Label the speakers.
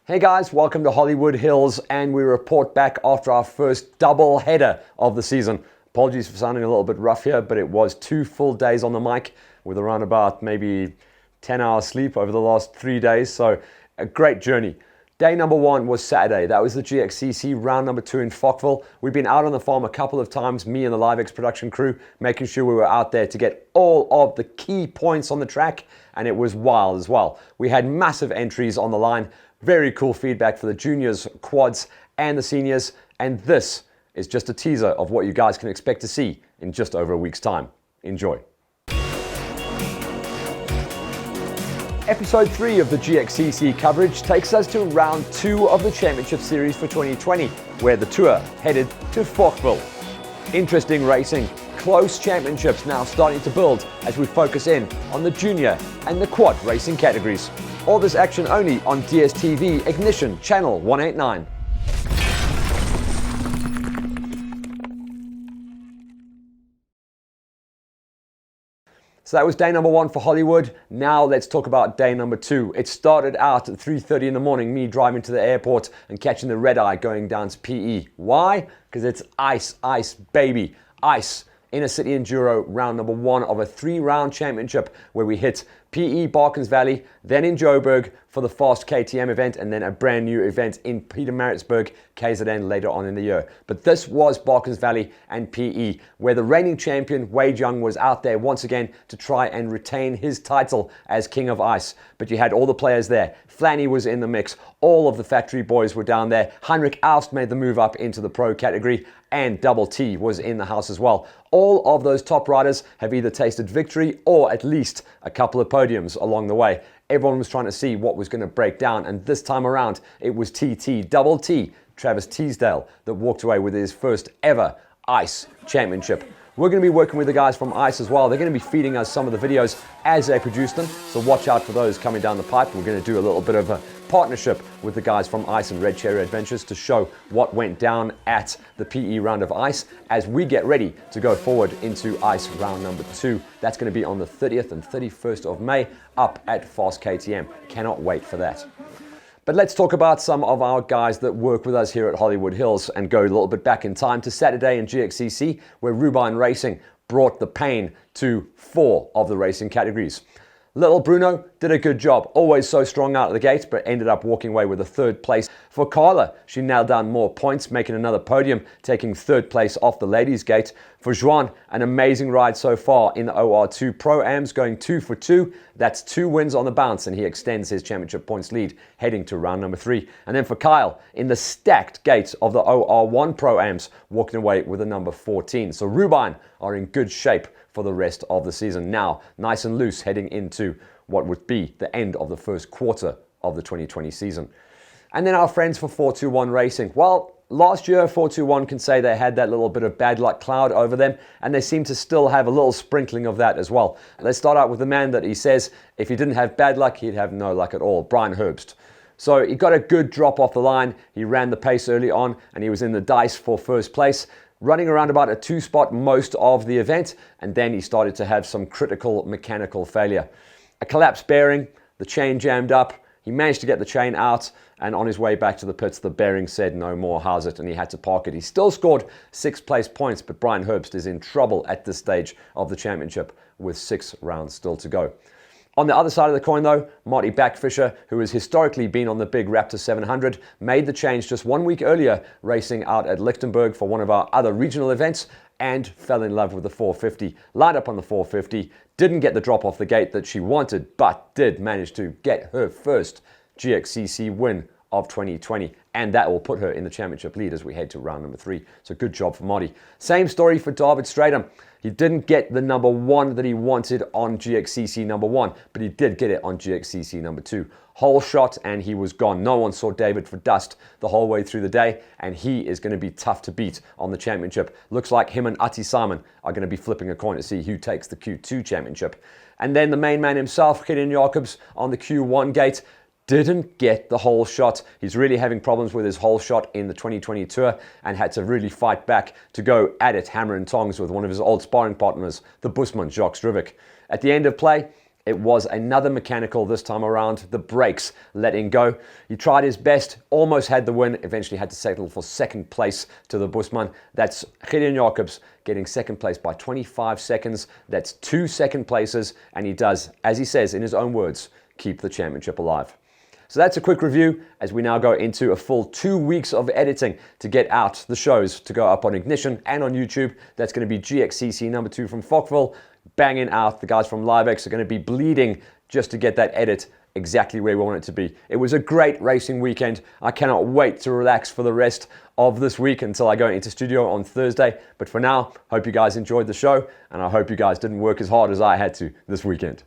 Speaker 1: Hey guys, welcome to Hollywood Hills, and we report back after our first double header of the season. Apologies for sounding a little bit rough here, but it was 2 full days on the mic with around about maybe 10 hours sleep over the last 3 days, so a great journey. Day number 1 was Saturday. That was the GXCC round number 2 in Falkville. We've been out on the farm a couple of times, me and the LiveX production crew, making sure we were out there to get all of the key points on the track, and it was wild as well. We had massive entries on the line, very cool feedback for the juniors, quads, and the seniors, and this is just a teaser of what you guys can expect to see in just over a week's time. Enjoy. Episode 3 of the GXCC coverage takes us to round 2 of the Championship Series for 2020, where the tour headed to Falkville. Interesting racing, close championships now starting to build as we focus in on the junior and the quad racing categories. All this action only on DSTV Ignition Channel 189. So that was day number 1 for Hollywood. Now let's talk about day number 2. It started out at 3:30 in the morning, me driving to the airport and catching the red eye going down to PE. Why? Because it's ice, baby, ice. Inner City Enduro round number 1 of a 3-round championship where we hit PE Barkens Valley, then in Joburg for the Fast KTM event, and then a brand new event in Pietermaritzburg, KZN later on in the year. But this was Barkens Valley and PE, where the reigning champion Wade Young was out there once again to try and retain his title as King of Ice. But you had all the players there. Flanny was in the mix. All of the factory boys were down there. Heinrich Aust made the move up into the pro category, and Double T was in the house as well. All of those top riders have either tasted victory or at least a couple of podiums along the way. Everyone was trying to see what was going to break down, and this time around it was Double T, Travis Teasdale, that walked away with his first ever ICE championship. We're going to be working with the guys from ICE as well. They're going to be feeding us some of the videos as they produce them, so watch out for those coming down the pipe. We're going to do a little bit of a partnership with the guys from ICE and Red Cherry Adventures to show what went down at the PE round of ICE as we get ready to go forward into ICE round number 2. That's going to be on the 30th and 31st of May up at Fast KTM. Cannot wait for that. But let's talk about some of our guys that work with us here at Hollywood Hills and go a little bit back in time to Saturday in GXCC, where Ruben Racing brought the pain to 4 of the racing categories. Little Bruno did a good job, always so strong out of the gate, but ended up walking away with a 3rd place. For Carla, she nailed down more points, making another podium, taking 3rd place off the ladies' gate. For Juan, an amazing ride so far in the OR2 Pro-Ams, going 2 for 2. That's 2 wins on the bounce, and he extends his championship points lead, heading to round number 3. And then for Kyle, in the stacked gate of the OR1 Pro-Ams, walking away with a number 14. So Ruben are in good shape for the rest of the season. Now, nice and loose heading into what would be the end of the first quarter of the 2020 season. And then our friends for 421 Racing. Well, last year 421 can say they had that little bit of bad luck cloud over them, and they seem to still have a little sprinkling of that as well. Let's start out with the man that he says if he didn't have bad luck, he'd have no luck at all, Brian Herbst. So he got a good drop off the line. He ran the pace early on, and he was in the dice for first place, running around about a 2-spot most of the event, and then he started to have some critical mechanical failure. A collapsed bearing, the chain jammed up, he managed to get the chain out, and on his way back to the pits, the bearing said no more, how's it, and he had to park it. He still scored 6th place points, but Brian Herbst is in trouble at this stage of the championship with 6 rounds still to go. On the other side of the coin though, Marty Backfisher, who has historically been on the big Raptor 700, made the change just 1 week earlier, racing out at Lichtenberg for one of our other regional events, and fell in love with the 450. Lined up on the 450, didn't get the drop off the gate that she wanted, but did manage to get her first GXCC win of 2020, and that will put her in the championship lead as we head to round number 3. So good job for Marty. Same story for David Stratham. He didn't get the number 1 that he wanted on GXCC number 1, but he did get it on GXCC number 2. Whole shot and he was gone. No one saw David for dust the whole way through the day, and he is going to be tough to beat on the championship. Looks like him and Ati Simon are going to be flipping a coin to see who takes the Q2 championship. And then the main man himself, Gideon Jacobs, on the Q1 gate, didn't get the whole shot. He's really having problems with his whole shot in the 2020 tour and had to really fight back to go at it hammer and tongs with one of his old sparring partners, the Busman, Jacques Struvic. At the end of play, It was another mechanical this time around, the brakes letting go. He tried his best, almost had the win, eventually had to settle for second place to the Busman. That's Gideon Jacobs getting second place by 25 seconds. That's 2 second places, and he does, as he says in his own words, keep the championship alive. So that's a quick review as we now go into a full 2 weeks of editing to get out the shows to go up on Ignition and on YouTube. That's going to be GXCC number 2 from Falkville, banging out. The guys from LiveX are going to be bleeding just to get that edit exactly where we want it to be. It was a great racing weekend. I cannot wait to relax for the rest of this week until I go into studio on Thursday. But for now, hope you guys enjoyed the show, and I hope you guys didn't work as hard as I had to this weekend.